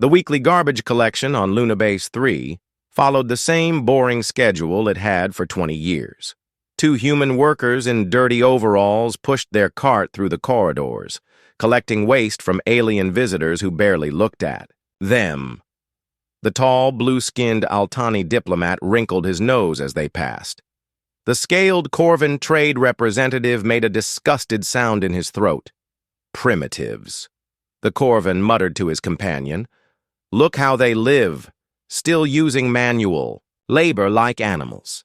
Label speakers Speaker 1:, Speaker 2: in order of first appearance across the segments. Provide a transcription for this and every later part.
Speaker 1: The weekly garbage collection on Lunabase 3 followed the same boring schedule it had for 20 years. Two human workers in dirty overalls pushed their cart through the corridors, collecting waste from alien visitors who barely looked at them. The tall, blue-skinned Altani diplomat wrinkled his nose as they passed. The scaled Corvan trade representative made a disgusted sound in his throat. Primitives. The Corvan muttered to his companion. Look how they live, still using manual labor like animals.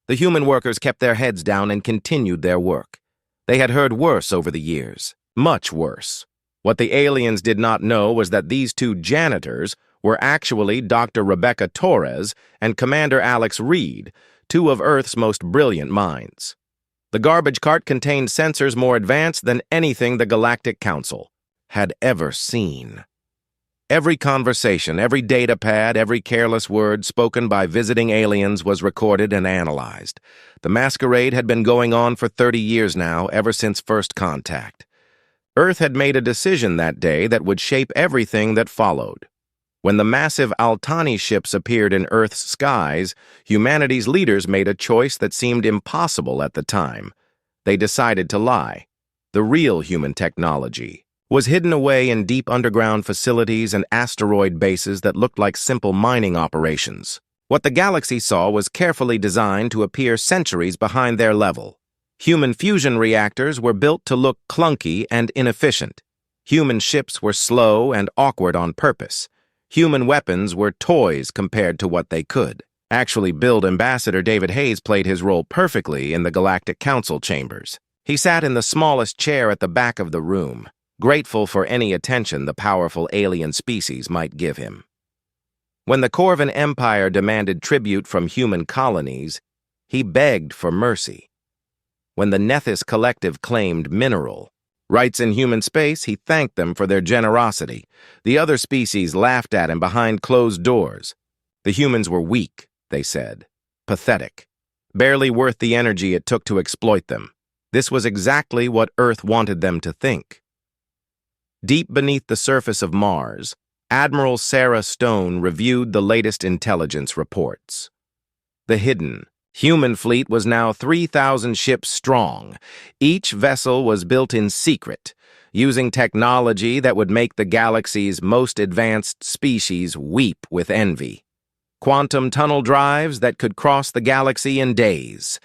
Speaker 1: The human workers kept their heads down and continued their work. They had heard worse over the years, much worse. What the aliens did not know was that these two janitors were actually Dr. Rebecca Torres and Commander Alex Reed, two of Earth's most brilliant minds. The garbage cart contained sensors more advanced than anything the Galactic Council had ever seen. Every conversation, every data pad, every careless word spoken by visiting aliens was recorded and analyzed. The masquerade had been going on for 30 years now, ever since first contact. Earth had made a decision that day that would shape everything that followed. When the massive Altani ships appeared in Earth's skies, humanity's leaders made a choice that seemed impossible at the time. They decided to lie. The real human technology was hidden away in deep underground facilities and asteroid bases that looked like simple mining operations. What the galaxy saw was carefully designed to appear centuries behind their level. Human fusion reactors were built to look clunky and inefficient. Human ships were slow and awkward on purpose. Human weapons were toys compared to what they could actually build. Ambassador David Hayes played his role perfectly in the Galactic Council chambers. He sat in the smallest chair at the back of the room, grateful for any attention the powerful alien species might give him. When the Corvan Empire demanded tribute from human colonies, he begged for mercy. When the Nethys Collective claimed mineral rights in human space, he thanked them for their generosity. The other species laughed at him behind closed doors. The humans were weak, they said. Pathetic. Barely worth the energy it took to exploit them. This was exactly what Earth wanted them to think. Deep beneath the surface of Mars, Admiral Sarah Stone reviewed the latest intelligence reports. The hidden human fleet was now 3,000 ships strong. Each vessel was built in secret, using technology that would make the galaxy's most advanced species weep with envy. Quantum tunnel drives that could cross the galaxy in days.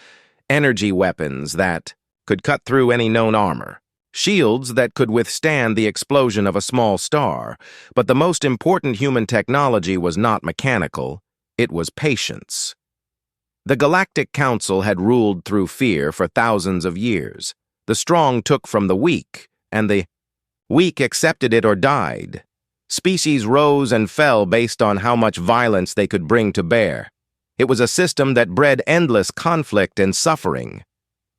Speaker 1: Energy weapons that could cut through any known armor. Shields that could withstand the explosion of a small star. But the most important human technology was not mechanical, it was patience. The Galactic Council had ruled through fear for thousands of years. The strong took from the weak, and the weak accepted it or died. Species rose and fell based on how much violence they could bring to bear. It was a system that bred endless conflict and suffering.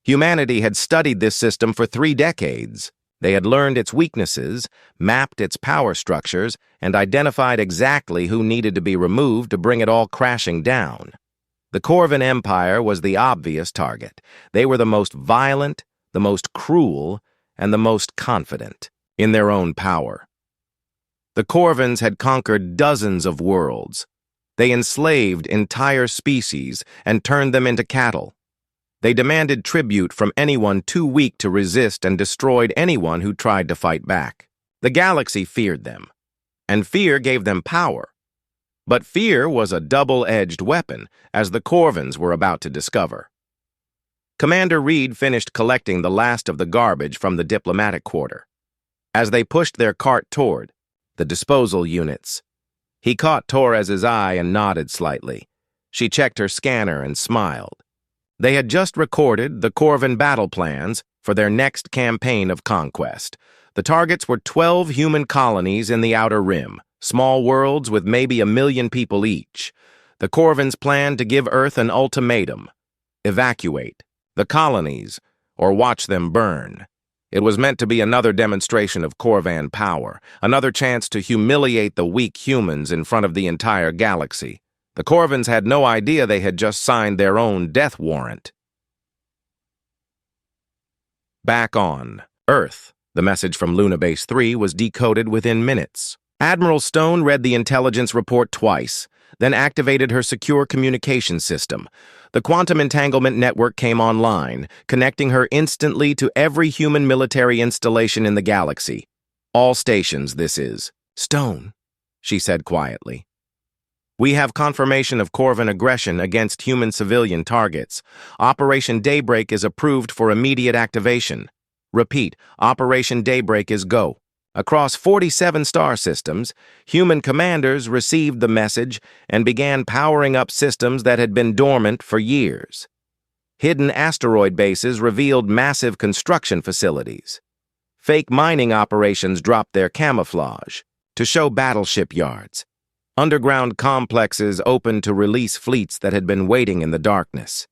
Speaker 1: Humanity had studied this system for 3 decades. They had learned its weaknesses, mapped its power structures, and identified exactly who needed to be removed to bring it all crashing down. The Corvan Empire was the obvious target. They were the most violent, the most cruel, and the most confident in their own power. The Corvans had conquered dozens of worlds. They enslaved entire species and turned them into cattle. They demanded tribute from anyone too weak to resist and destroyed anyone who tried to fight back. The galaxy feared them, and fear gave them power. But fear was a double-edged weapon, as the Corvans were about to discover. Commander Reed finished collecting the last of the garbage from the diplomatic quarter. As they pushed their cart toward the disposal units, he caught Torres's eye and nodded slightly. She checked her scanner and smiled. They had just recorded the Corvan battle plans for their next campaign of conquest. The targets were 12 human colonies in the Outer Rim, small worlds with maybe 1 million people each. The Corvans planned to give Earth an ultimatum: evacuate the colonies or watch them burn. It was meant to be another demonstration of Corvan power, another chance to humiliate the weak humans in front of the entire galaxy. The Corvans had no idea they had just signed their own death warrant. Back on Earth, the message from Lunabase 3 was decoded within minutes. Admiral Stone read the intelligence report twice, then activated her secure communication system. The quantum entanglement network came online, connecting her instantly to every human military installation in the galaxy. All stations, this is. Stone, she said quietly. We have confirmation of Corvan aggression against human civilian targets. Operation Daybreak is approved for immediate activation. Repeat, Operation Daybreak is go. Across 47 star systems, human commanders received the message and began powering up systems that had been dormant for years. Hidden asteroid bases revealed massive construction facilities. Fake mining operations dropped their camouflage to show battleship yards. Underground complexes opened to release fleets that had been waiting in the darkness.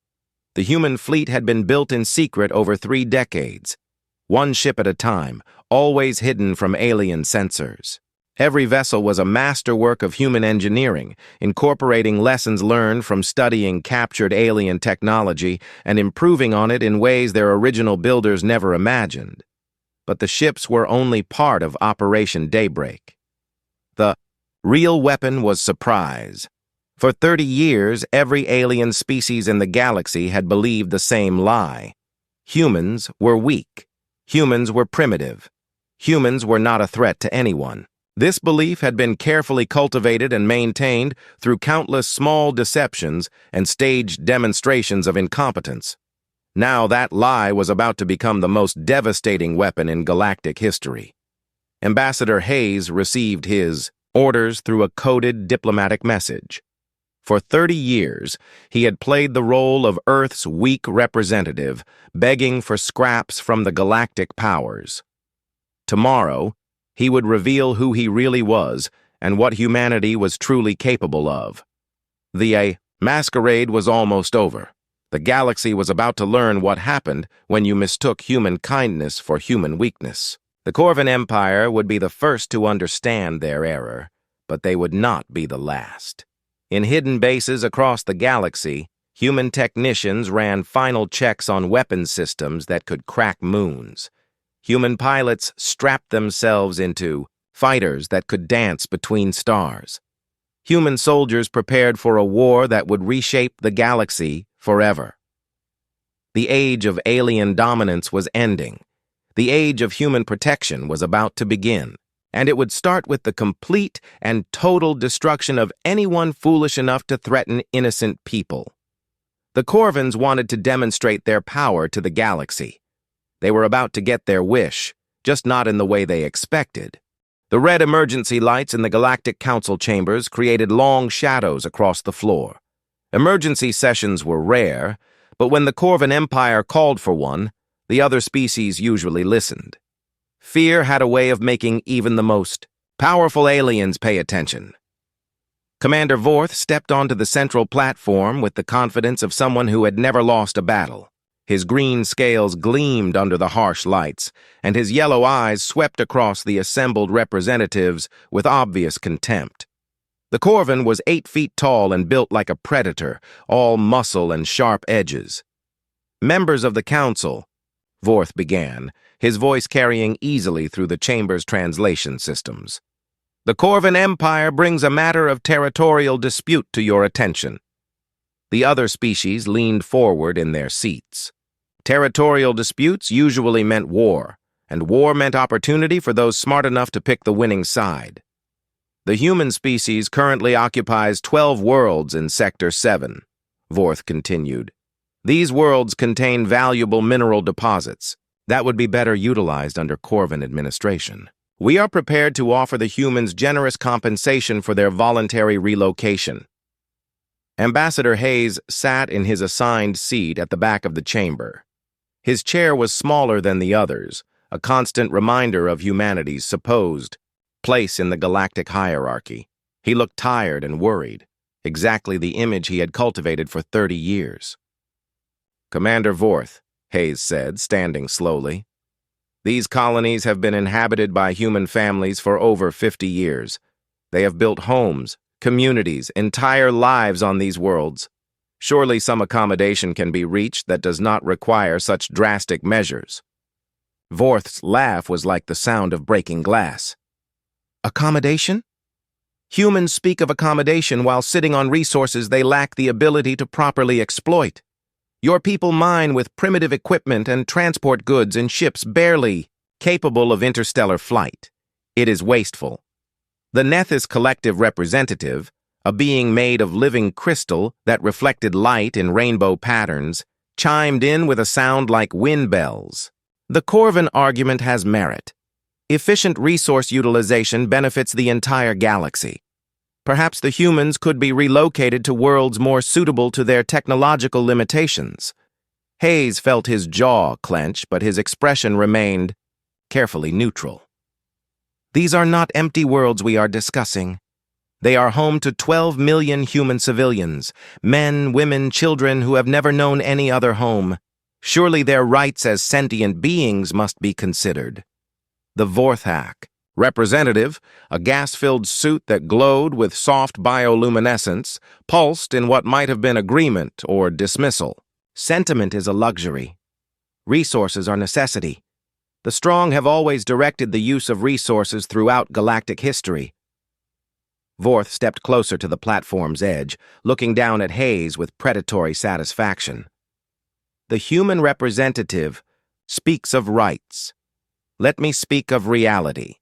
Speaker 1: The human fleet had been built in secret over 3 decades, one ship at a time, always hidden from alien sensors. Every vessel was a masterwork of human engineering, incorporating lessons learned from studying captured alien technology and improving on it in ways their original builders never imagined. But the ships were only part of Operation Daybreak. The real weapon was surprise. For 30 years, every alien species in the galaxy had believed the same lie. Humans were weak. Humans were primitive. Humans were not a threat to anyone. This belief had been carefully cultivated and maintained through countless small deceptions and staged demonstrations of incompetence. Now that lie was about to become the most devastating weapon in galactic history. Ambassador Hayes received his orders through a coded diplomatic message. For 30 years, he had played the role of Earth's weak representative, begging for scraps from the galactic powers. Tomorrow, he would reveal who he really was and what humanity was truly capable of. The masquerade was almost over. The galaxy was about to learn what happened when you mistook human kindness for human weakness. The Corvan Empire would be the first to understand their error, but they would not be the last. In hidden bases across the galaxy, human technicians ran final checks on weapons systems that could crack moons. Human pilots strapped themselves into fighters that could dance between stars. Human soldiers prepared for a war that would reshape the galaxy forever. The age of alien dominance was ending. The age of human protection was about to begin, and it would start with the complete and total destruction of anyone foolish enough to threaten innocent people. The Corvans wanted to demonstrate their power to the galaxy. They were about to get their wish, just not in the way they expected. The red emergency lights in the Galactic Council chambers created long shadows across the floor. Emergency sessions were rare, but when the Corvan Empire called for one, the other species usually listened. Fear had a way of making even the most powerful aliens pay attention. Commander Vorth stepped onto the central platform with the confidence of someone who had never lost a battle. His green scales gleamed under the harsh lights, and his yellow eyes swept across the assembled representatives with obvious contempt. The Corvan was 8 feet tall and built like a predator, all muscle and sharp edges. Members of the council, Vorth began, his voice carrying easily through the chamber's translation systems. The Corvan Empire brings a matter of territorial dispute to your attention. The other species leaned forward in their seats. Territorial disputes usually meant war, and war meant opportunity for those smart enough to pick the winning side. The human species currently occupies 12 worlds in Sector 7, Vorth continued. These worlds contain valuable mineral deposits that would be better utilized under Corvan administration. We are prepared to offer the humans generous compensation for their voluntary relocation. Ambassador Hayes sat in his assigned seat at the back of the chamber. His chair was smaller than the others, a constant reminder of humanity's supposed place in the galactic hierarchy. He looked tired and worried, exactly the image he had cultivated for 30 years. Commander Vorth, Hayes said, standing slowly. These colonies have been inhabited by human families for over 50 years. They have built homes, communities, entire lives on these worlds. Surely some accommodation can be reached that does not require such drastic measures. Vorth's laugh was like the sound of breaking glass. Accommodation? Humans speak of accommodation while sitting on resources they lack the ability to properly exploit. Your people mine with primitive equipment and transport goods in ships barely capable of interstellar flight. It is wasteful. The Nethys collective representative, a being made of living crystal that reflected light in rainbow patterns, chimed in with a sound like wind bells. The Corvin argument has merit. Efficient resource utilization benefits the entire galaxy. Perhaps the humans could be relocated to worlds more suitable to their technological limitations. Hayes felt his jaw clench, but his expression remained carefully neutral. These are not empty worlds we are discussing. They are home to 12 million human civilians, men, women, children who have never known any other home. Surely their rights as sentient beings must be considered. The Vorthak representative, a gas-filled suit that glowed with soft bioluminescence, pulsed in what might have been agreement or dismissal. Sentiment is a luxury. Resources are necessity. The strong have always directed the use of resources throughout galactic history. Vorth stepped closer to the platform's edge, looking down at Hayes with predatory satisfaction. The human representative speaks of rights. Let me speak of reality.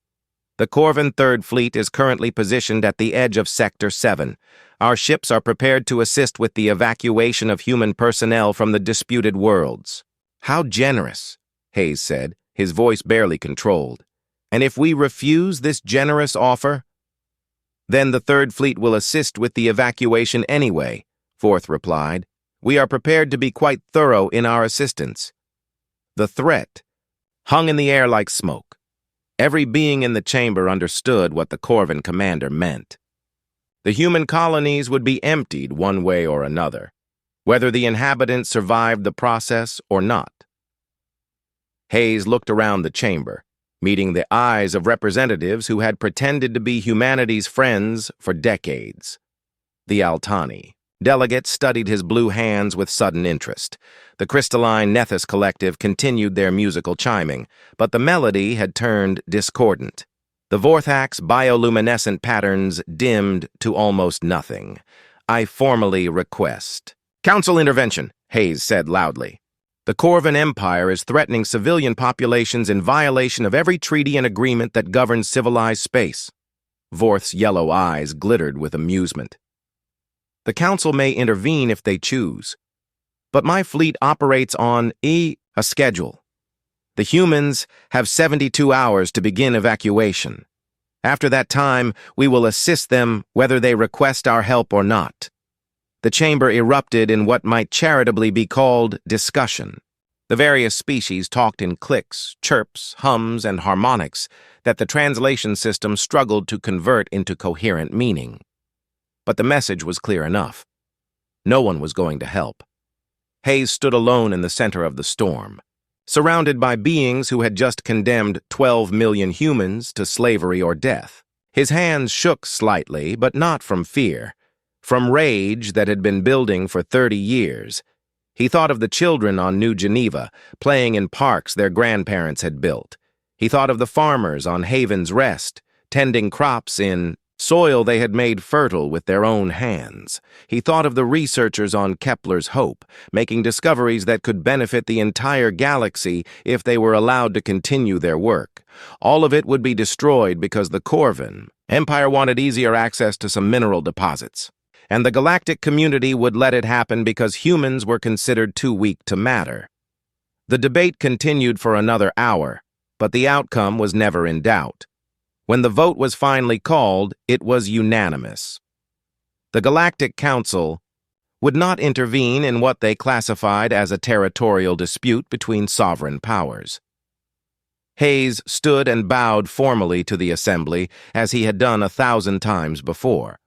Speaker 1: The Corvin Third Fleet is currently positioned at the edge of Sector 7. Our ships are prepared to assist with the evacuation of human personnel from the disputed worlds. How generous, Hayes said, his voice barely controlled. And if we refuse this generous offer, then the Third Fleet will assist with the evacuation anyway, Vorth replied. We are prepared to be quite thorough in our assistance. The threat hung in the air like smoke. Every being in the chamber understood what the Corvin commander meant. The human colonies would be emptied one way or another, whether the inhabitants survived the process or not. Hayes looked around the chamber, meeting the eyes of representatives who had pretended to be humanity's friends for decades. The Altani delegate studied his blue hands with sudden interest. The crystalline Nethys collective continued their musical chiming, but the melody had turned discordant. The Vorthak's bioluminescent patterns dimmed to almost nothing. I formally request. Council intervention, Hayes said loudly. The Corvin Empire is threatening civilian populations in violation of every treaty and agreement that governs civilized space. Vorth's yellow eyes glittered with amusement. The Council may intervene if they choose, but my fleet operates on a schedule. The humans have 72 hours to begin evacuation. After that time, we will assist them whether they request our help or not. The chamber erupted in what might charitably be called discussion. The various species talked in clicks, chirps, hums, and harmonics that the translation system struggled to convert into coherent meaning. But the message was clear enough. No one was going to help. Hayes stood alone in the center of the storm, surrounded by beings who had just condemned 12 million humans to slavery or death. His hands shook slightly, but not from fear. From rage that had been building for 30 years. He thought of the children on New Geneva, playing in parks their grandparents had built. He thought of the farmers on Haven's Rest, tending crops in soil they had made fertile with their own hands. He thought of the researchers on Kepler's Hope, making discoveries that could benefit the entire galaxy if they were allowed to continue their work. All of it would be destroyed because the Corvin Empire wanted easier access to some mineral deposits. And the galactic community would let it happen because humans were considered too weak to matter. The debate continued for another hour, but the outcome was never in doubt. When the vote was finally called, it was unanimous. The Galactic Council would not intervene in what they classified as a territorial dispute between sovereign powers. Hayes stood and bowed formally to the assembly as he had done 1,000 times before.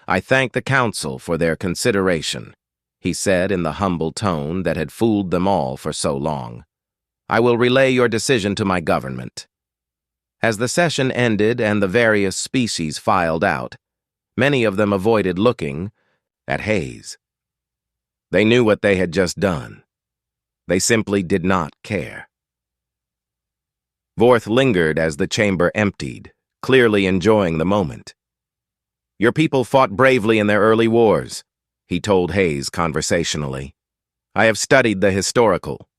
Speaker 1: I thank the Council for their consideration, he said in the humble tone that had fooled them all for so long. I will relay your decision to my government. As the session ended and the various species filed out, many of them avoided looking at Hayes. They knew what they had just done. They simply did not care. Vorth lingered as the chamber emptied, clearly enjoying the moment. "Your people fought bravely in their early wars," he told Hayes conversationally. "I have studied the historical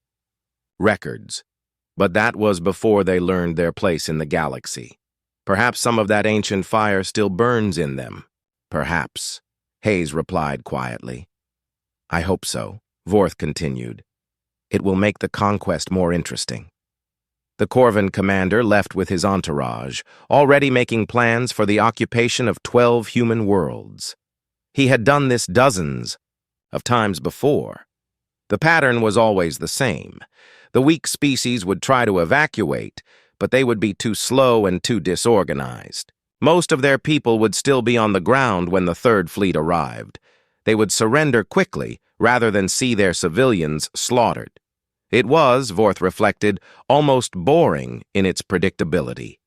Speaker 1: records, but that was before they learned their place in the galaxy. Perhaps some of that ancient fire still burns in them. Perhaps," Hayes replied quietly. "I hope so," Vorth continued. "It will make the conquest more interesting." The Corvan commander left with his entourage, already making plans for the occupation of 12 human worlds. He had done this dozens of times before. The pattern was always the same. The weak species would try to evacuate, but they would be too slow and too disorganized. Most of their people would still be on the ground when the Third Fleet arrived. They would surrender quickly rather than see their civilians slaughtered. It was, Vorth reflected, almost boring in its predictability.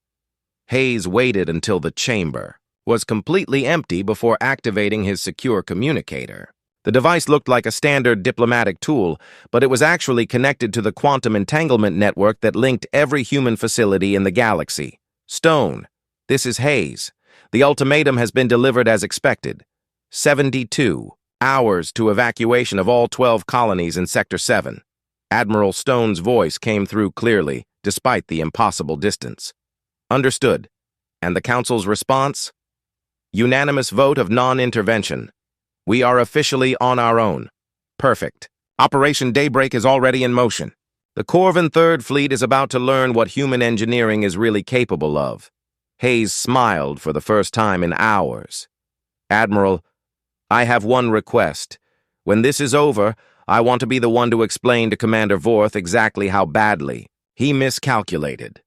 Speaker 1: Hayes waited until the chamber was completely empty before activating his secure communicator. The device looked like a standard diplomatic tool, but it was actually connected to the quantum entanglement network that linked every human facility in the galaxy. "Stone, this is Hayes. The ultimatum has been delivered as expected. 72 hours to evacuation of all 12 colonies in Sector 7. Admiral Stone's voice came through clearly, despite the impossible distance. "Understood. And the Council's response? Unanimous vote of non-intervention. We are officially on our own. Perfect. Operation Daybreak is already in motion. The Corvan Third Fleet is about to learn what human engineering is really capable of." Hayes smiled for the first time in hours. "Admiral, I have one request. When this is over, I want to be the one to explain to Commander Vorth exactly how badly he miscalculated."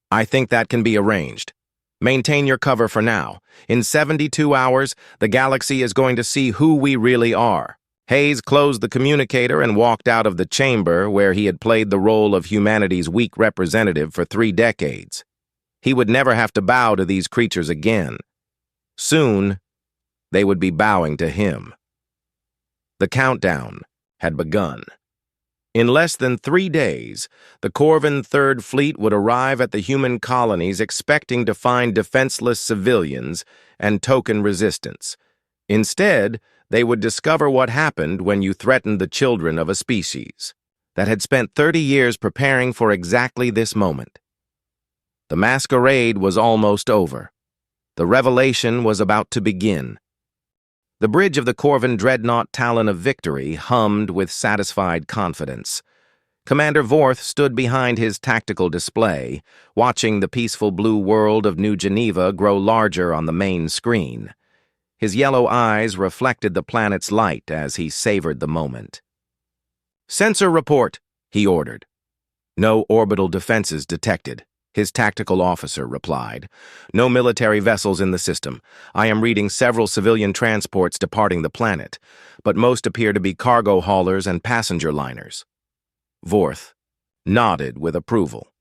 Speaker 1: "I think that can be arranged. Maintain your cover for now. In 72 hours, the galaxy is going to see who we really are." Hayes closed the communicator and walked out of the chamber where he had played the role of humanity's weak representative for 3 decades. He would never have to bow to these creatures again. Soon, they would be bowing to him. The countdown had begun. In less than 3 days, the Corvan Third Fleet would arrive at the human colonies expecting to find defenseless civilians and token resistance. Instead, they would discover what happened when you threatened the children of a species that had spent 30 years preparing for exactly this moment. The masquerade was almost over. The revelation was about to begin. The bridge of the Corvan dreadnought Talon of Victory hummed with satisfied confidence. Commander Vorth stood behind his tactical display, watching the peaceful blue world of New Geneva grow larger on the main screen. His yellow eyes reflected the planet's light as he savored the moment. "Sensor report," he ordered. "No orbital defenses detected," his tactical officer replied. "No military vessels in the system. I am reading several civilian transports departing the planet, but most appear to be cargo haulers and passenger liners." Vorth nodded with approval.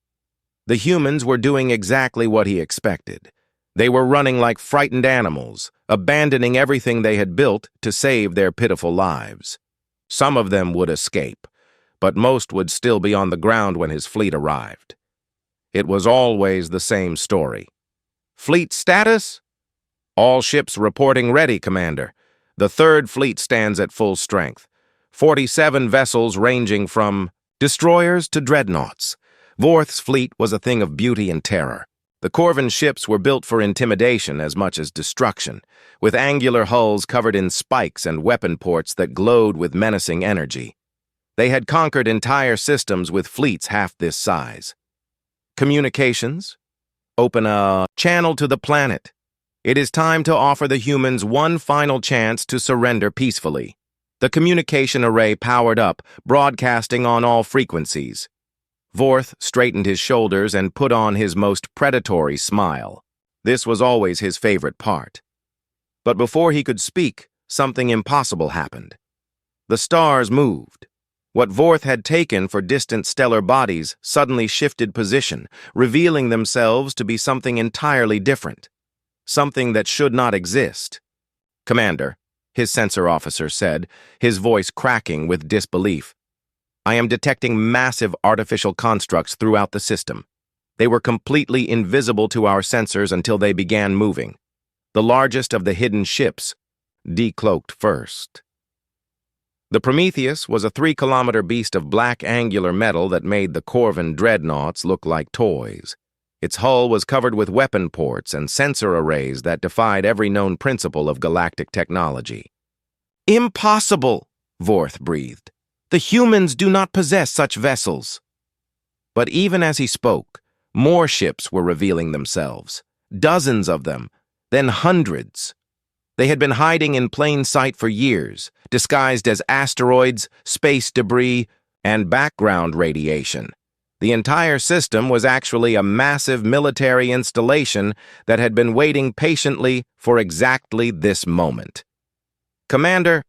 Speaker 1: The humans were doing exactly what he expected. They were running like frightened animals, abandoning everything they had built to save their pitiful lives. Some of them would escape, but most would still be on the ground when his fleet arrived. It was always the same story. "Fleet status?" "All ships reporting ready, Commander. The Third Fleet stands at full strength. 47 vessels ranging from destroyers to dreadnoughts." Vorth's fleet was a thing of beauty and terror. The Corvan ships were built for intimidation as much as destruction, with angular hulls covered in spikes and weapon ports that glowed with menacing energy. They had conquered entire systems with fleets half this size. "Communications? Open a channel to the planet. It is time to offer the humans one final chance to surrender peacefully." The communication array powered up, broadcasting on all frequencies. Vorth straightened his shoulders and put on his most predatory smile. This was always his favorite part. But before he could speak, something impossible happened. The stars moved. What Vorth had taken for distant stellar bodies suddenly shifted position, revealing themselves to be something entirely different. Something that should not exist. "Commander," his sensor officer said, his voice cracking with disbelief, "I am detecting massive artificial constructs throughout the system. They were completely invisible to our sensors until they began moving. The largest of the hidden ships decloaked first. The Prometheus was a 3-kilometer beast of black angular metal that made the Corvan dreadnoughts look like toys. Its hull was covered with weapon ports and sensor arrays that defied every known principle of galactic technology. "Impossible!" Vorth breathed. "The humans do not possess such vessels." But even as he spoke, more ships were revealing themselves. Dozens of them, then hundreds. They had been hiding in plain sight for years, disguised as asteroids, space debris, and background radiation. The entire system was actually a massive military installation that had been waiting patiently for exactly this moment. "Commander,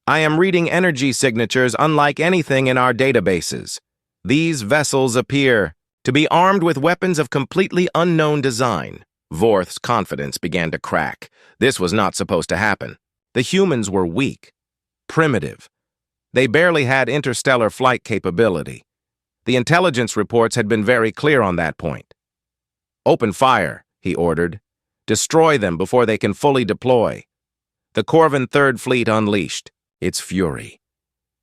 Speaker 1: I am reading energy signatures unlike anything in our databases. These vessels appear to be armed with weapons of completely unknown design." Vorth's confidence began to crack. This was not supposed to happen. The humans were weak, primitive. They barely had interstellar flight capability. The intelligence reports had been very clear on that point. "Open fire," he ordered. "Destroy them before they can fully deploy." The Corvan Third Fleet unleashed its fury.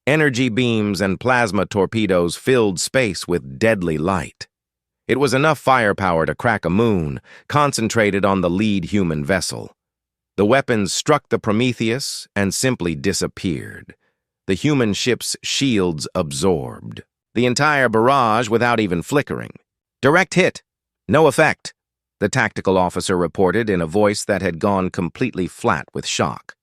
Speaker 1: Energy beams and plasma torpedoes filled space with deadly light. It was enough firepower to crack a moon, concentrated on the lead human vessel. The weapons struck the Prometheus and simply disappeared. The human ship's shields absorbed the entire barrage without even flickering. "Direct hit. No effect," the tactical officer reported in a voice that had gone completely flat with shock.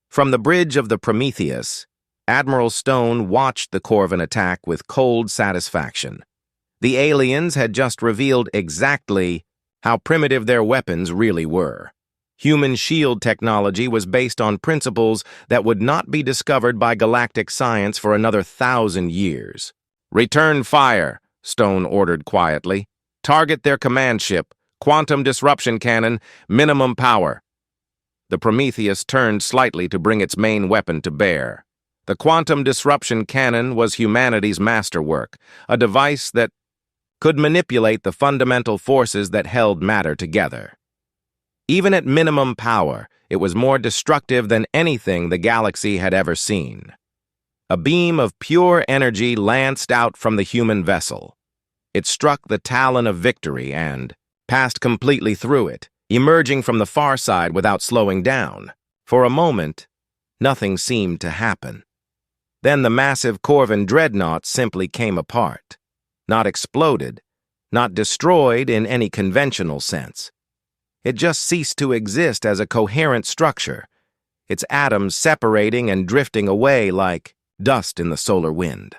Speaker 1: From the bridge of the Prometheus, Admiral Stone watched the Corvan attack with cold satisfaction. The aliens had just revealed exactly how primitive their weapons really were. Human shield technology was based on principles that would not be discovered by galactic science for another 1,000 years. "Return fire," Stone ordered quietly. "Target their command ship. Quantum disruption cannon, minimum power." The Prometheus turned slightly to bring its main weapon to bear. The quantum disruption cannon was humanity's masterwork, a device that could manipulate the fundamental forces that held matter together. Even at minimum power, it was more destructive than anything the galaxy had ever seen. A beam of pure energy lanced out from the human vessel. It struck the talon of victory and passed completely through it, emerging from the far side without slowing down. For a moment, nothing seemed to happen. Then the massive Corvan dreadnought simply came apart. Not exploded, not destroyed in any conventional sense. It just ceased to exist as a coherent structure, its atoms separating and drifting away like dust in the solar wind.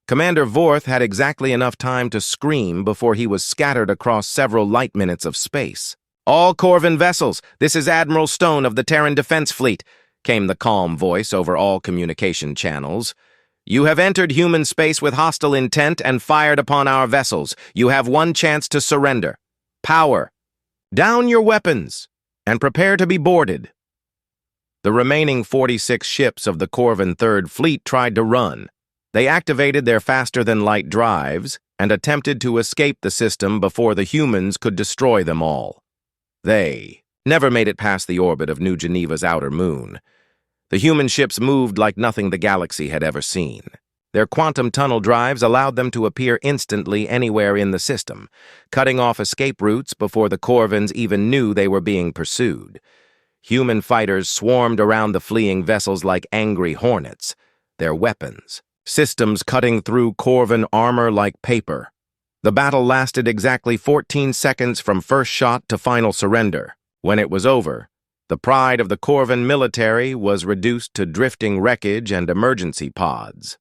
Speaker 1: Commander Vorth had exactly enough time to scream before he was scattered across several light minutes of space. "All Corvan vessels, this is Admiral Stone of the Terran Defense Fleet," came the calm voice over all communication channels. "You have entered human space with hostile intent and fired upon our vessels. You have one chance to surrender. Power. Down your weapons and prepare to be boarded." The remaining 46 ships of the Corvan Third Fleet tried to run. They activated their faster-than-light drives and attempted to escape the system before the humans could destroy them all. They never made it past the orbit of New Geneva's outer moon. The human ships moved like nothing the galaxy had ever seen. Their quantum tunnel drives allowed them to appear instantly anywhere in the system, cutting off escape routes before the Corvans even knew they were being pursued. Human fighters swarmed around the fleeing vessels like angry hornets, their weapons, systems cutting through Corvan armor like paper. The battle lasted exactly 14 seconds from first shot to final surrender. When it was over, the pride of the Corvan military was reduced to drifting wreckage and emergency pods.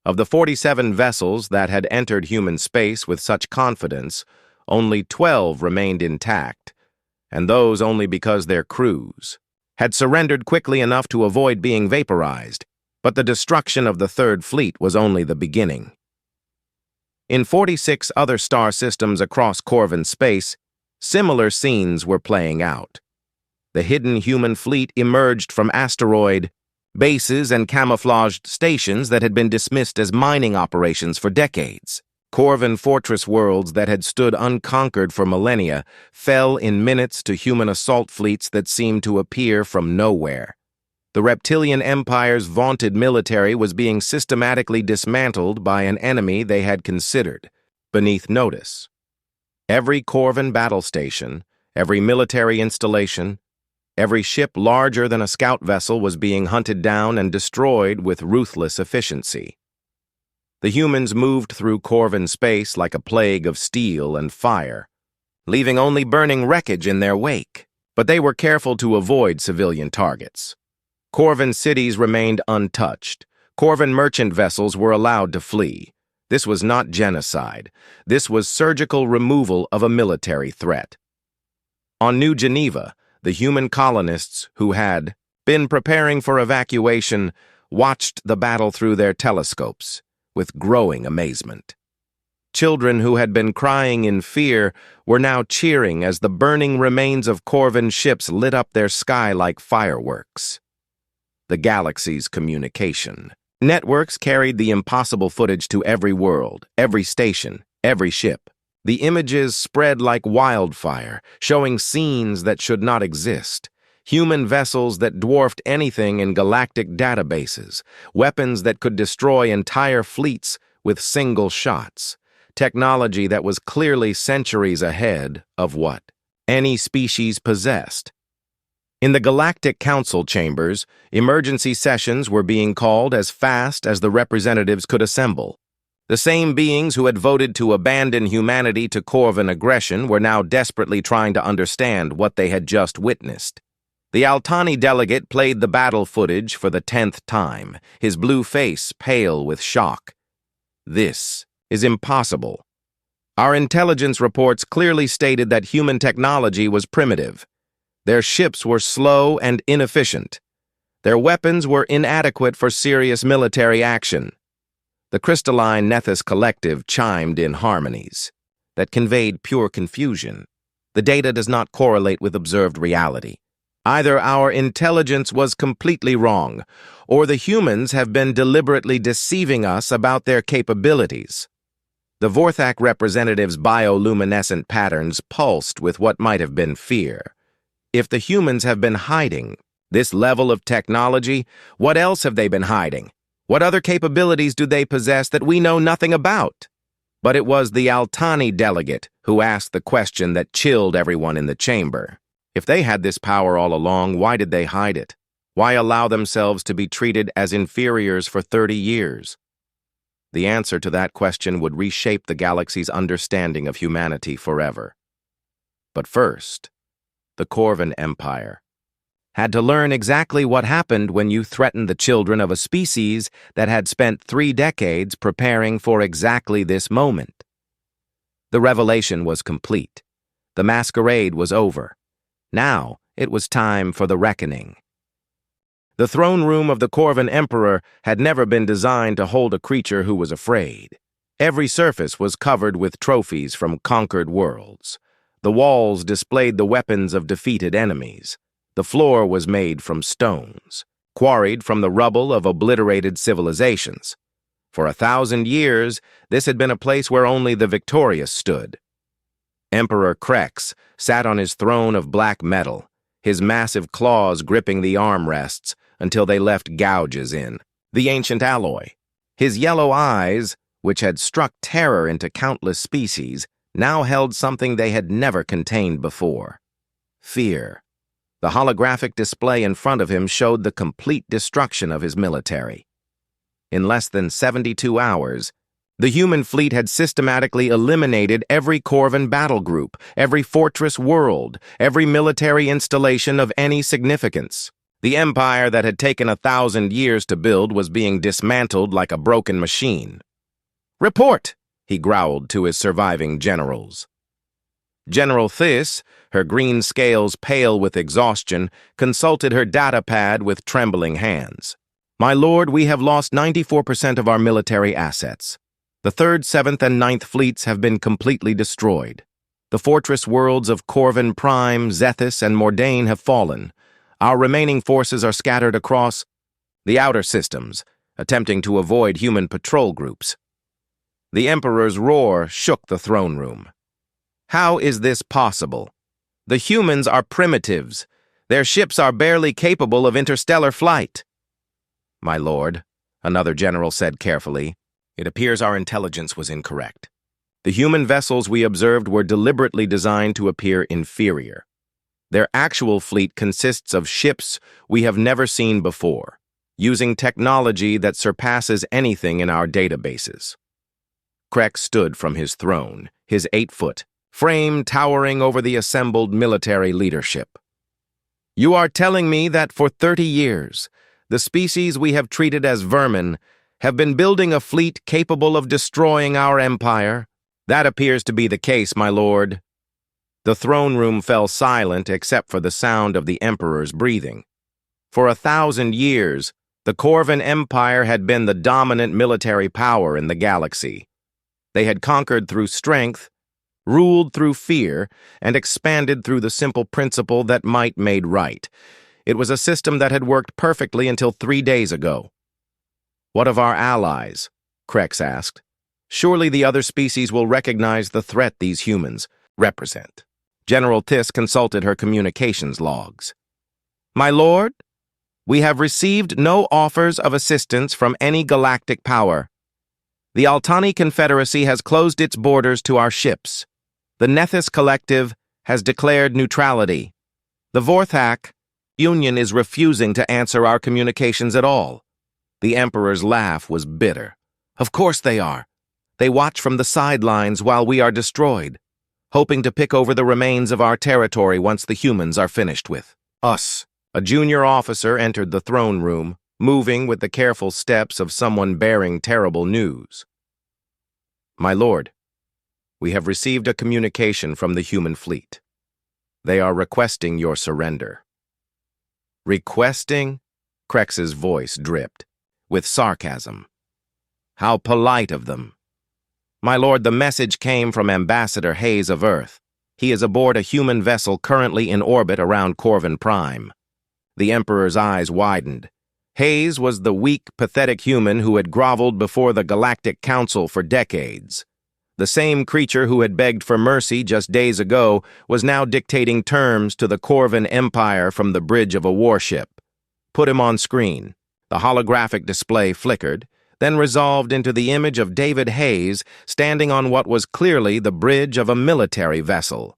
Speaker 1: Of the 47 vessels that had entered human space with such confidence, only 12 remained intact, and those only because their crews had surrendered quickly enough to avoid being vaporized, but the destruction of the Third Fleet was only the beginning. In 46 other star systems across Corvan space, similar scenes were playing out. The hidden human fleet emerged from asteroid bases and camouflaged stations that had been dismissed as mining operations for decades. Corvan fortress worlds that had stood unconquered for millennia fell in minutes to human assault fleets that seemed to appear from nowhere. The reptilian empire's vaunted military was being systematically dismantled by an enemy they had considered beneath notice. Every Corvan battle station, every military installation, every ship larger than a scout vessel was being hunted down and destroyed with ruthless efficiency. The humans moved through Corvan space like a plague of steel and fire, leaving only burning wreckage in their wake. But they were careful to avoid civilian targets. Corvan cities remained untouched. Corvan merchant vessels were allowed to flee. This was not genocide. This was surgical removal of a military threat. On New Geneva, the human colonists who had been preparing for evacuation watched the battle through their telescopes with growing amazement. Children who had been crying in fear were now cheering as the burning remains of Corvan ships lit up their sky like fireworks. The galaxy's communication networks carried the impossible footage to every world, every station, every ship. The images spread like wildfire, showing scenes that should not exist. Human vessels that dwarfed anything in galactic databases, weapons that could destroy entire fleets with single shots, technology that was clearly centuries ahead of what any species possessed. In the Galactic Council chambers, emergency sessions were being called as fast as the representatives could assemble. The same beings who had voted to abandon humanity to Corvan aggression were now desperately trying to understand what they had just witnessed. The Altani delegate played the battle footage for the 10th time, his blue face pale with shock. This is impossible. Our intelligence reports clearly stated that human technology was primitive. Their ships were slow and inefficient. Their weapons were inadequate for serious military action. The crystalline Nethys collective chimed in harmonies that conveyed pure confusion. The data does not correlate with observed reality. Either our intelligence was completely wrong, or the humans have been deliberately deceiving us about their capabilities. The Vorthak representative's bioluminescent patterns pulsed with what might have been fear. If the humans have been hiding this level of technology, what else have they been hiding? What other capabilities do they possess that we know nothing about? But it was the Altani delegate who asked the question that chilled everyone in the chamber. If they had this power all along, why did they hide it? Why allow themselves to be treated as inferiors for 30 years? The answer to that question would reshape the galaxy's understanding of humanity forever. But first, the Corvan Empire had to learn exactly what happened when you threatened the children of a species that had spent 3 decades preparing for exactly this moment. The revelation was complete. The masquerade was over. Now it was time for the reckoning. The throne room of the Corvan Emperor had never been designed to hold a creature who was afraid. Every surface was covered with trophies from conquered worlds. The walls displayed the weapons of defeated enemies. The floor was made from stones, quarried from the rubble of obliterated civilizations. For 1,000 years, this had been a place where only the victorious stood. Emperor Krex sat on his throne of black metal, his massive claws gripping the armrests until they left gouges in the ancient alloy. His yellow eyes, which had struck terror into countless species, now held something they had never contained before: fear. The holographic display in front of him showed the complete destruction of his military. In less than 72 hours, the human fleet had systematically eliminated every Corvan battle group, every fortress world, every military installation of any significance. The empire that had taken 1,000 years to build was being dismantled like a broken machine. "Report!" he growled to his surviving generals. General Thys, her green scales pale with exhaustion, consulted her data pad with trembling hands. "My lord, we have lost 94% of our military assets. The 3rd, 7th, and 9th fleets have been completely destroyed. The fortress worlds of Corvan Prime, Zethys, and Mordain have fallen. Our remaining forces are scattered across the outer systems, attempting to avoid human patrol groups." The Emperor's roar shook the throne room. How is this possible? The humans are primitives. Their ships are barely capable of interstellar flight. My lord, another general said carefully, it appears our intelligence was incorrect. The human vessels we observed were deliberately designed to appear inferior. Their actual fleet consists of ships we have never seen before, using technology that surpasses anything in our databases. Krek stood from his throne, his 8-foot frame towering over the assembled military leadership. You are telling me that for 30 years, the species we have treated as vermin have been building a fleet capable of destroying our empire? That appears to be the case, my lord. The throne room fell silent except for the sound of the Emperor's breathing. For 1,000 years, the Corvan Empire had been the dominant military power in the galaxy. They had conquered through strength, ruled through fear, and expanded through the simple principle that might made right. It was a system that had worked perfectly until 3 days ago. What of our allies? Krex asked. Surely the other species will recognize the threat these humans represent. General Tis consulted her communications logs. My lord, we have received no offers of assistance from any galactic power. The Altani Confederacy has closed its borders to our ships. The Nethys Collective has declared neutrality. The Vorthak Union is refusing to answer our communications at all. The Emperor's laugh was bitter. Of course they are. They watch from the sidelines while we are destroyed, hoping to pick over the remains of our territory once the humans are finished with us. A junior officer entered the throne room, moving with the careful steps of someone bearing terrible news. My lord, we have received a communication from the human fleet. They are requesting your surrender. Requesting? Krex's voice dripped, with sarcasm. How polite of them. My lord, the message came from Ambassador Hayes of Earth. He is aboard a human vessel currently in orbit around Corvan Prime. The Emperor's eyes widened. Hayes was the weak, pathetic human who had groveled before the Galactic Council for decades. The same creature who had begged for mercy just days ago was now dictating terms to the Corvan Empire from the bridge of a warship. Put him on screen. The holographic display flickered, then resolved into the image of David Hayes standing on what was clearly the bridge of a military vessel.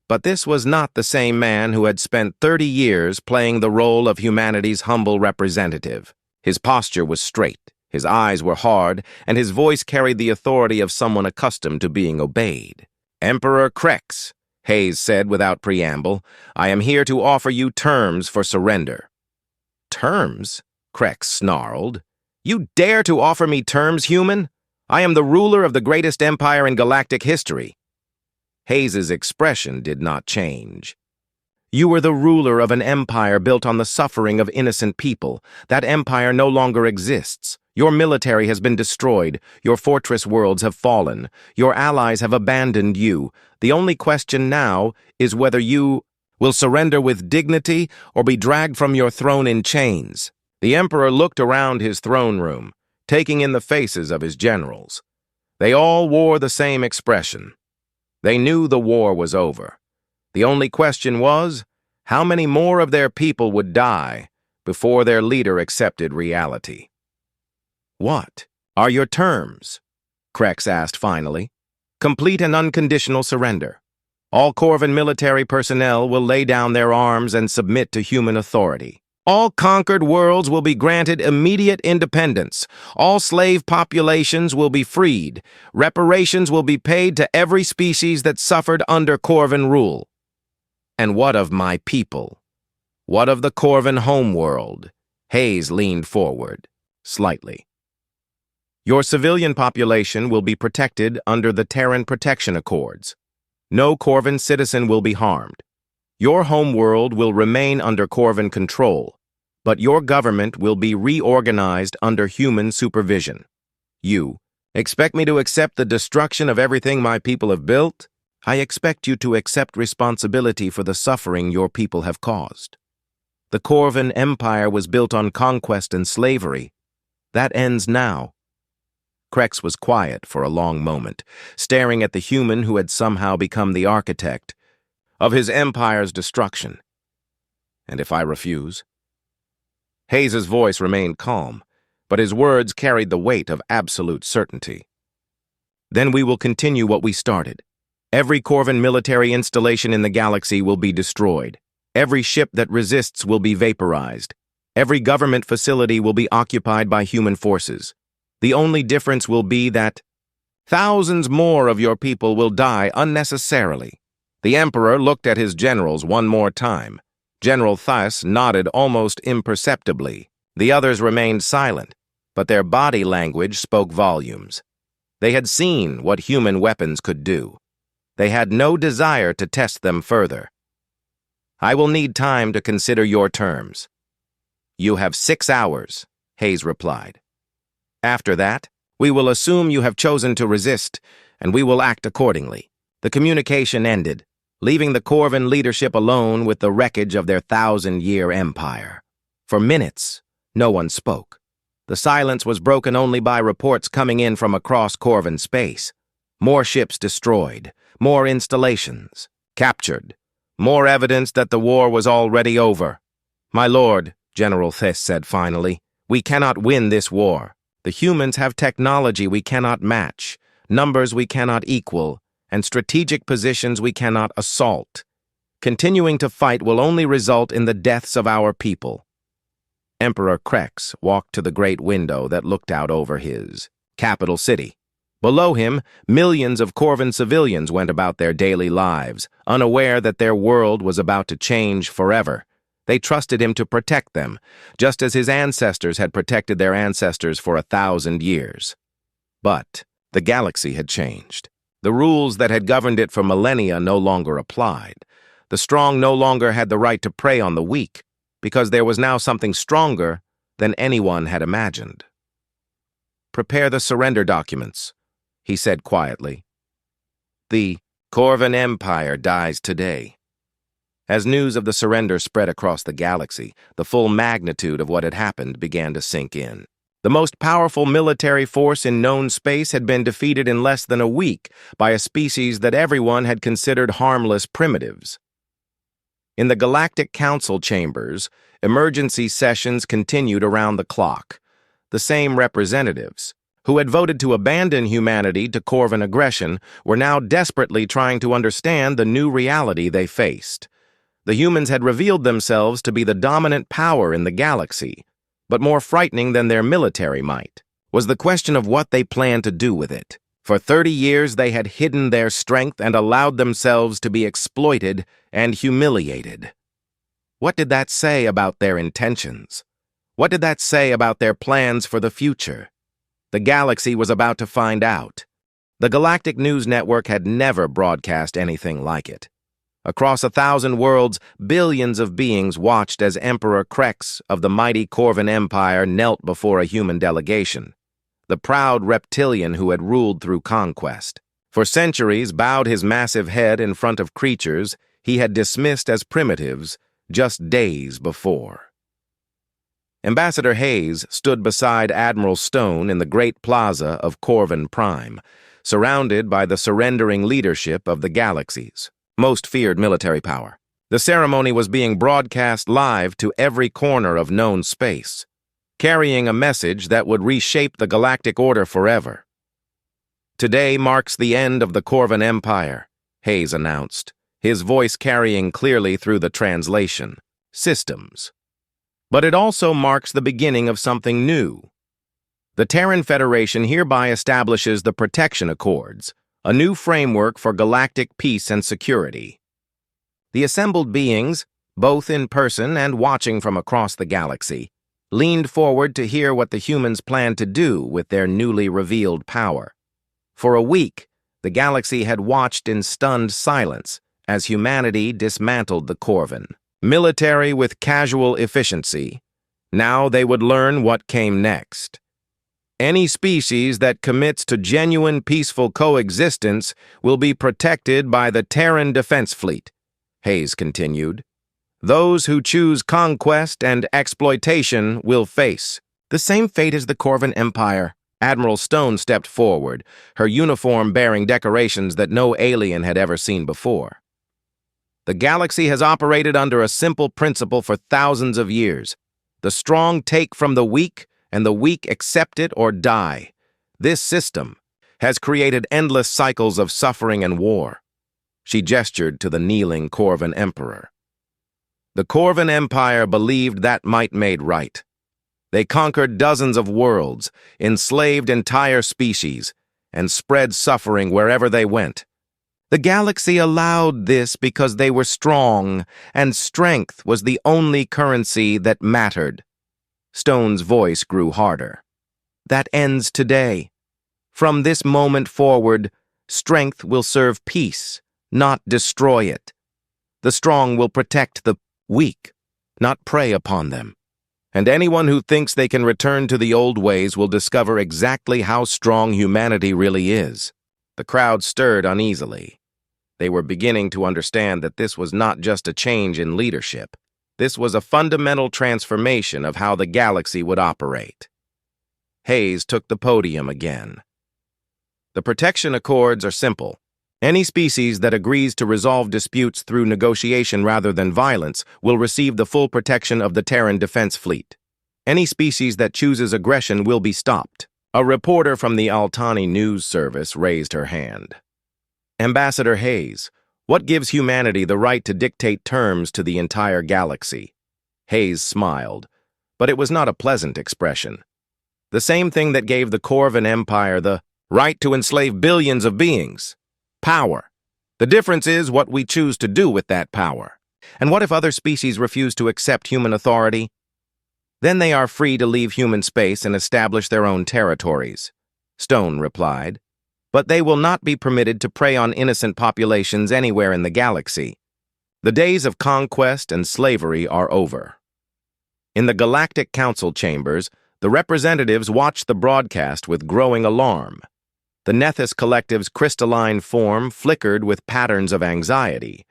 Speaker 1: But this was not the same man who had spent 30 years playing the role of humanity's humble representative. His posture was straight, his eyes were hard, and his voice carried the authority of someone accustomed to being obeyed. Emperor Krex, Hayes said without preamble, I am here to offer you terms for surrender. Terms? Krex snarled. You dare to offer me terms, human? I am the ruler of the greatest empire in galactic history. Hayes's expression did not change. You were the ruler of an empire built on the suffering of innocent people. That empire no longer exists. Your military has been destroyed. Your fortress worlds have fallen. Your allies have abandoned you. The only question now is whether you will surrender with dignity or be dragged from your throne in chains. The Emperor looked around his throne room, taking in the faces of his generals. They all wore the same expression. They knew the war was over. The only question was, how many more of their people would die before their leader accepted reality? What are your terms? Krex asked finally. Complete and unconditional surrender. All Corvan military personnel will lay down their arms and submit to human authority. All conquered worlds will be granted immediate independence. All slave populations will be freed. Reparations will be paid to every species that suffered under Corvan rule. And what of my people? What of the Corvan homeworld? Hayes leaned forward, slightly. Your civilian population will be protected under the Terran Protection Accords. No Corvan citizen will be harmed. Your homeworld will remain under Corvan control, but your government will be reorganized under human supervision. You expect me to accept the destruction of everything my people have built? I expect you to accept responsibility for the suffering your people have caused. The Corvan Empire was built on conquest and slavery. That ends now. Krex was quiet for a long moment, staring at the human who had somehow become the architect of his empire's destruction. And if I refuse? Hayes's voice remained calm, but his words carried the weight of absolute certainty. Then we will continue what we started. Every Corvan military installation in the galaxy will be destroyed. Every ship that resists will be vaporized. Every government facility will be occupied by human forces. The only difference will be that thousands more of your people will die unnecessarily. The Emperor looked at his generals one more time. General Thais nodded almost imperceptibly. The others remained silent, but their body language spoke volumes. They had seen what human weapons could do. They had no desire to test them further. I will need time to consider your terms. You have 6 hours, Hayes replied. After that, we will assume you have chosen to resist, and we will act accordingly. The communication ended, leaving the Corvan leadership alone with the wreckage of their 1,000-year empire. For minutes, no one spoke. The silence was broken only by reports coming in from across Corvan space. More ships destroyed, more installations captured, more evidence that the war was already over. My lord, General Thais said finally, we cannot win this war. The humans have technology we cannot match, numbers we cannot equal, and strategic positions we cannot assault. Continuing to fight will only result in the deaths of our people. Emperor Krex walked to the great window that looked out over his capital city. Below him, millions of Corvan civilians went about their daily lives, unaware that their world was about to change forever. They trusted him to protect them, just as his ancestors had protected their ancestors for 1,000 years. But the galaxy had changed. The rules that had governed it for millennia no longer applied. The strong no longer had the right to prey on the weak, because there was now something stronger than anyone had imagined. Prepare the surrender documents, he said quietly. The Corvan Empire dies today. As news of the surrender spread across the galaxy, the full magnitude of what had happened began to sink in. The most powerful military force in known space had been defeated in less than a week by a species that everyone had considered harmless primitives. In the Galactic Council chambers, emergency sessions continued around the clock. The same representatives, who had voted to abandon humanity to Corvan aggression, were now desperately trying to understand the new reality they faced. The humans had revealed themselves to be the dominant power in the galaxy, but more frightening than their military might was the question of what they planned to do with it. For 30 years they had hidden their strength and allowed themselves to be exploited and humiliated. What did that say about their intentions? What did that say about their plans for the future? The galaxy was about to find out. The Galactic News Network had never broadcast anything like it. Across 1,000 worlds, billions of beings watched as Emperor Krex of the mighty Corvan Empire knelt before a human delegation, the proud reptilian who had ruled through conquest. For centuries, bowed his massive head in front of creatures he had dismissed as primitives just days before. Ambassador Hayes stood beside Admiral Stone in the great plaza of Corvan Prime, surrounded by the surrendering leadership of the galaxy's most feared military power. The ceremony was being broadcast live to every corner of known space, carrying a message that would reshape the galactic order forever. Today marks the end of the Corvan Empire, Hayes announced, his voice carrying clearly through the translation systems. But it also marks the beginning of something new. The Terran Federation hereby establishes the Protection Accords, a new framework for galactic peace and security. The assembled beings, both in person and watching from across the galaxy, leaned forward to hear what the humans planned to do with their newly revealed power. For a week, the galaxy had watched in stunned silence as humanity dismantled the Corvan. Military with casual efficiency, now they would learn what came next. Any species that commits to genuine peaceful coexistence will be protected by the Terran Defense Fleet, Hayes continued. Those who choose conquest and exploitation will face the same fate as the Corvan Empire, Admiral Stone stepped forward, her uniform bearing decorations that no alien had ever seen before. The galaxy has operated under a simple principle for thousands of years. The strong take from the weak, and the weak accept it or die. This system has created endless cycles of suffering and war. She gestured to the kneeling Corvan Emperor. The Corvan Empire believed that might made right. They conquered dozens of worlds, enslaved entire species, and spread suffering wherever they went. The galaxy allowed this because they were strong, and strength was the only currency that mattered. Stone's voice grew harder. That ends today. From this moment forward, strength will serve peace, not destroy it. The strong will protect the weak, not prey upon them. And anyone who thinks they can return to the old ways will discover exactly how strong humanity really is. The crowd stirred uneasily. They were beginning to understand that this was not just a change in leadership. This was a fundamental transformation of how the galaxy would operate. Hayes took the podium again. The protection accords are simple. Any species that agrees to resolve disputes through negotiation rather than violence will receive the full protection of the Terran Defense Fleet. Any species that chooses aggression will be stopped. A reporter from the Altani News Service raised her hand. Ambassador Hayes, what gives humanity the right to dictate terms to the entire galaxy? Hayes smiled, but it was not a pleasant expression. The same thing that gave the Corvan Empire the right to enslave billions of beings. Power. The difference is what we choose to do with that power. And what if other species refuse to accept human authority? Then they are free to leave human space and establish their own territories. Stone replied. But they will not be permitted to prey on innocent populations anywhere in the galaxy. The days of conquest and slavery are over. In the Galactic Council chambers, the representatives watched the broadcast with growing alarm. The Nethys Collective's crystalline form flickered with patterns of anxiety.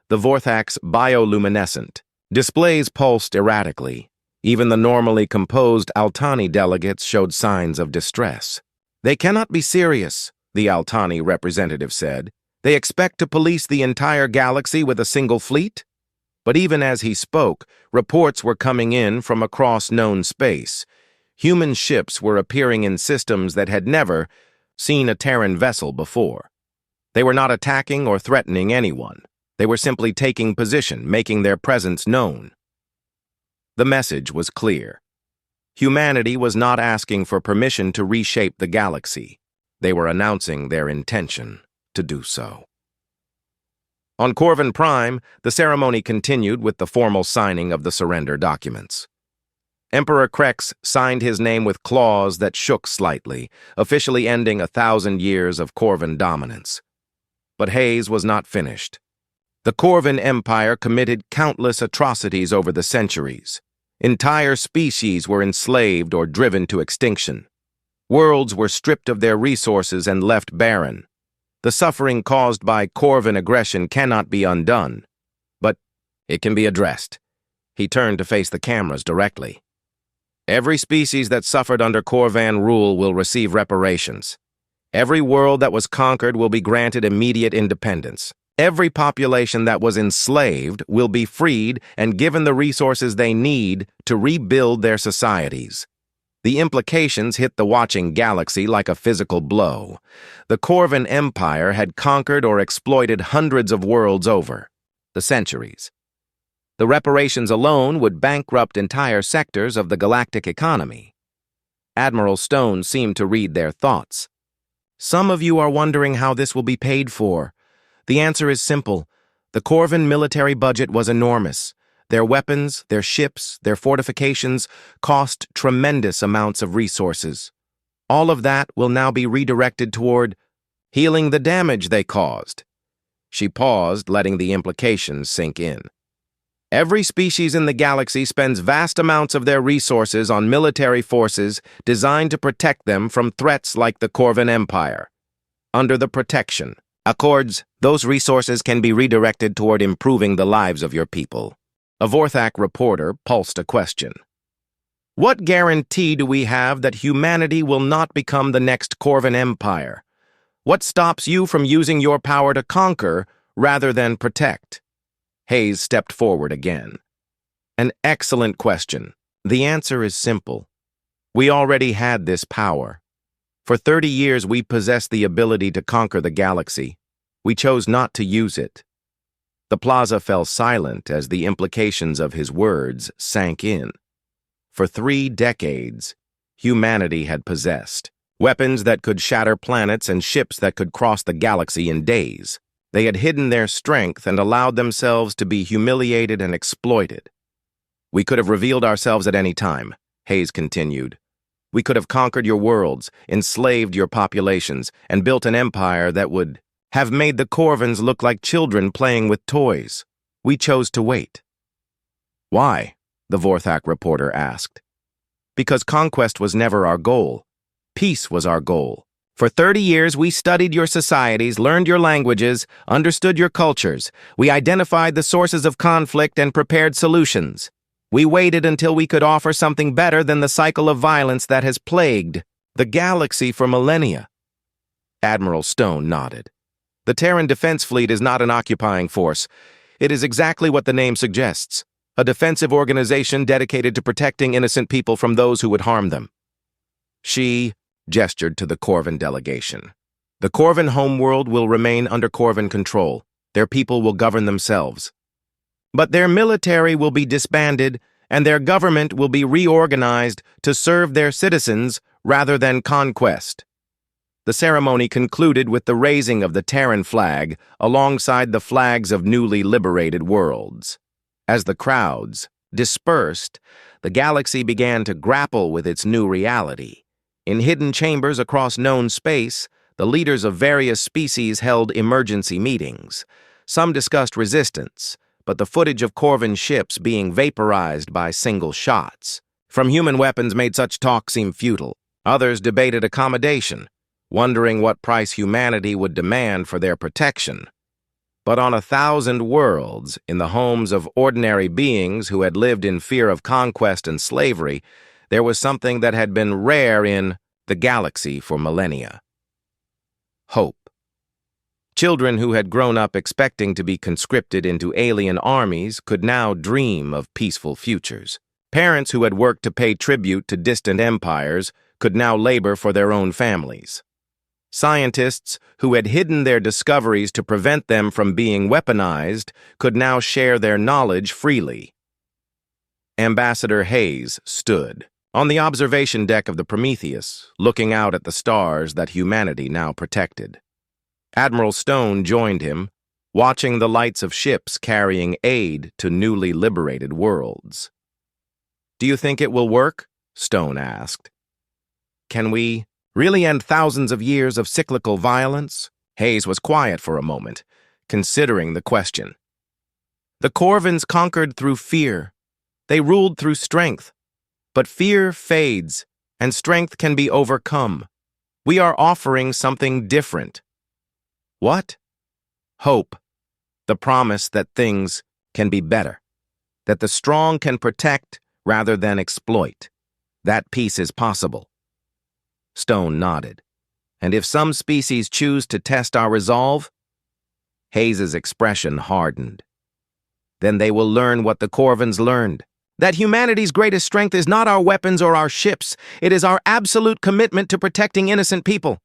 Speaker 1: The Vorthak's bioluminescent. Displays pulsed erratically. Even the normally composed Altani delegates showed signs of distress. They cannot be serious, the Altani representative said. They expect to police the entire galaxy with a single fleet? But even as he spoke, reports were coming in from across known space. Human ships were appearing in systems that had never seen a Terran vessel before. They were not attacking or threatening anyone. They were simply taking position, making their presence known. The message was clear. Humanity was not asking for permission to reshape the galaxy. They were announcing their intention to do so. On Corvan Prime, the ceremony continued with the formal signing of the surrender documents. Emperor Krex signed his name with claws that shook slightly, officially ending 1,000 years of Corvan dominance. But Hayes was not finished. The Corvan Empire committed countless atrocities over the centuries. Entire species were enslaved or driven to extinction. Worlds were stripped of their resources and left barren. The suffering caused by Corvan aggression cannot be undone, but it can be addressed. He turned to face the cameras directly. Every species that suffered under Corvan rule will receive reparations. Every world that was conquered will be granted immediate independence. Every population that was enslaved will be freed and given the resources they need to rebuild their societies. The implications hit the watching galaxy like a physical blow. The Corvan Empire had conquered or exploited hundreds of worlds over the centuries. The reparations alone would bankrupt entire sectors of the galactic economy. Admiral Stone seemed to read their thoughts. Some of you are wondering how this will be paid for. The answer is simple. The Corvan military budget was enormous. Their weapons, their ships, their fortifications cost tremendous amounts of resources. All of that will now be redirected toward healing the damage they caused. She paused, letting the implications sink in. Every species in the galaxy spends vast amounts of their resources on military forces designed to protect them from threats like the Corvan Empire. Under the protection accords, those resources can be redirected toward improving the lives of your people. A Vorthak reporter pulsed a question. What guarantee do we have that humanity will not become the next Corvan Empire? What stops you from using your power to conquer rather than protect? Hayes stepped forward again. An excellent question. The answer is simple. We already had this power. For 30 years, we possessed the ability to conquer the galaxy. We chose not to use it. The plaza fell silent as the implications of his words sank in. For 3 decades, humanity had possessed weapons that could shatter planets and ships that could cross the galaxy in days. They had hidden their strength and allowed themselves to be humiliated and exploited. We could have revealed ourselves at any time, Hayes continued. We could have conquered your worlds, enslaved your populations, and built an empire that would have made the Corvans look like children playing with toys. We chose to wait. Why? The Vorthak reporter asked. Because conquest was never our goal. Peace was our goal. For 30 years, we studied your societies, learned your languages, understood your cultures. We identified the sources of conflict and prepared solutions. We waited until we could offer something better than the cycle of violence that has plagued the galaxy for millennia. Admiral Stone nodded. The Terran Defense Fleet is not an occupying force. It is exactly what the name suggests. A defensive organization dedicated to protecting innocent people from those who would harm them. She gestured to the Corvan delegation. The Corvan homeworld will remain under Corvan control. Their people will govern themselves. But their military will be disbanded, and their government will be reorganized to serve their citizens rather than conquest. The ceremony concluded with the raising of the Terran flag alongside the flags of newly liberated worlds. As the crowds dispersed, the galaxy began to grapple with its new reality. In hidden chambers across known space, the leaders of various species held emergency meetings. Some discussed resistance, but the footage of Corvan ships being vaporized by single shots from human weapons made such talk seem futile. Others debated accommodation, wondering what price humanity would demand for their protection. But on 1,000 worlds, in the homes of ordinary beings who had lived in fear of conquest and slavery, there was something that had been rare in the galaxy for millennia. Hope. Children who had grown up expecting to be conscripted into alien armies could now dream of peaceful futures. Parents who had worked to pay tribute to distant empires could now labor for their own families. Scientists who had hidden their discoveries to prevent them from being weaponized could now share their knowledge freely. Ambassador Hayes stood on the observation deck of the Prometheus, looking out at the stars that humanity now protected. Admiral Stone joined him, watching the lights of ships carrying aid to newly liberated worlds. "Do you think it will work?" Stone asked. "Can we really end thousands of years of cyclical violence?" Hayes was quiet for a moment, considering the question. "The Corvans conquered through fear. They ruled through strength. But fear fades, and strength can be overcome. We are offering something different." "What?" "Hope. The promise that things can be better. That the strong can protect rather than exploit. That peace is possible." Stone nodded. "And if some species choose to test our resolve?" Hayes's expression hardened. "Then they will learn what the Corvans learned. That humanity's greatest strength is not our weapons or our ships. It is our absolute commitment to protecting innocent people."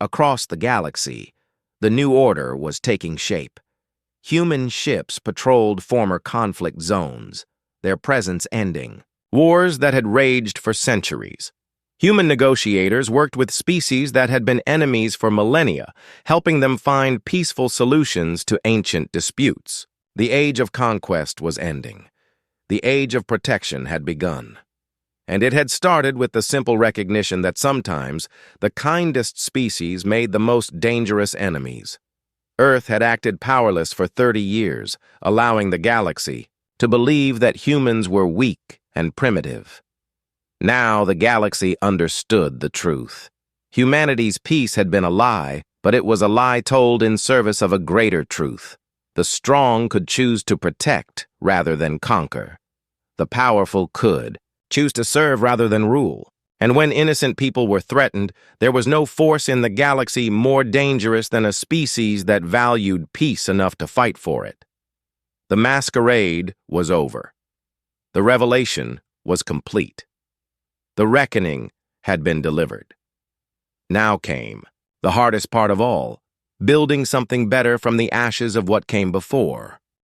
Speaker 1: Across the galaxy, the new order was taking shape. Human ships patrolled former conflict zones, their presence ending. Wars that had raged for centuries. Human negotiators worked with species that had been enemies for millennia, helping them find peaceful solutions to ancient disputes. The age of conquest was ending. The age of protection had begun. And it had started with the simple recognition that sometimes the kindest species made the most dangerous enemies. Earth had acted powerless for 30 years, allowing the galaxy to believe that humans were weak and primitive. Now the galaxy understood the truth. Humanity's peace had been a lie, but it was a lie told in service of a greater truth. The strong could choose to protect rather than conquer. The powerful could, choose to serve rather than rule. And when innocent people were threatened, there was no force in the galaxy more dangerous than a species that valued peace enough to fight for it. The masquerade was over. The revelation was complete. The reckoning had been delivered. Now came the hardest part of all, building something better from the ashes of what came before.